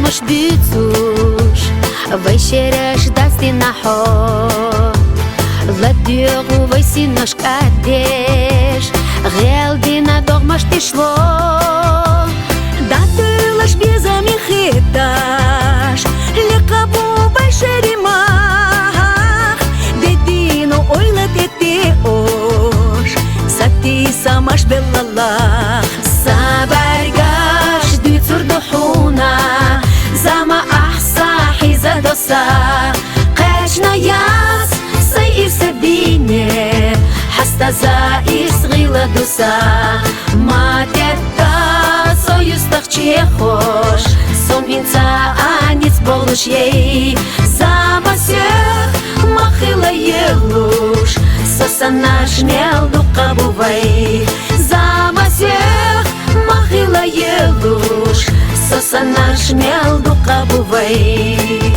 مش بيتوش ويشرش دستي نحو لديغو ويسينوش قديش غيل دينا دغمش تشلو داتلش بيزامي خيتاش لقبو بشري مах ديدينو ойла детеош ساتي سامش بالله سابرگاش دي تردحونا زما احسا حيزا دوسا قاشنا ياس سيئر سديني حستا زائر صغيلة دوسا ما تتا союз тахче хош сон винца анец болуш ей зама всех махила елуш сосана шмел дука бувай зама всех махила елуш сосана шмел дука бувай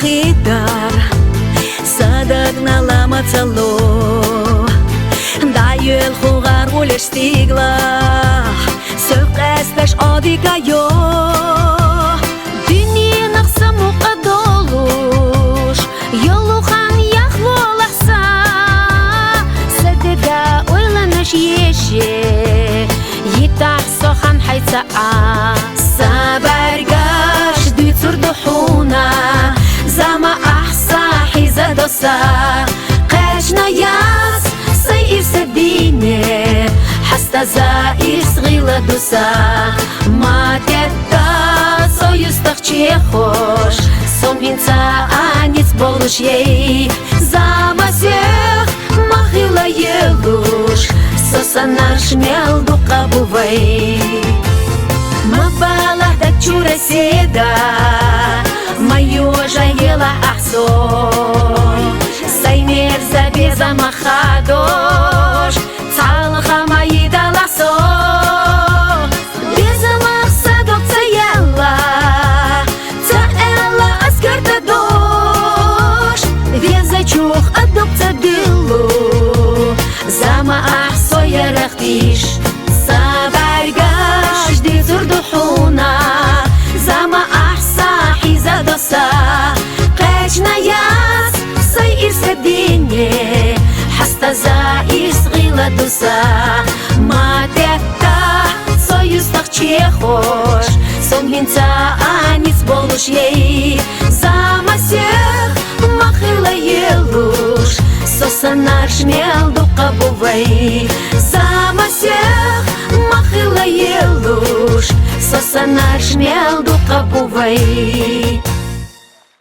Хидар садагна лама цало дайел хугар улеш стигла сөкэстэш одикайо дининах самука долуш ёлухан яхволахса садега ойланаш еше йитах сохан хайцаа сабаргаш дицурдухуна زما احسا حيزا دوسا قاشنا ياس سيئر سديني حستا زائر صغيلة دوسا ما تتا союз тахче хош сон винца анец болуш ей зама всех махила елуш сосана шмел дука бувай мабалах да чура седа мою жаела ахсон саймер забеза махадош цалха мои даласо беза махсадок цаела цаела аскарта дош веза чух адок цадылу зама ахсо ярахтиш сабаргаш дизурдухуна зама دوسا قاشنا ياس سيئر سديني حستا زائر صغيلة دوسا ما تتا союз тахче хош сон винца анец болуш ей зама всех махила елуш сосана шмел дука бувай зама всех махила елуш сосана шмел дука бувай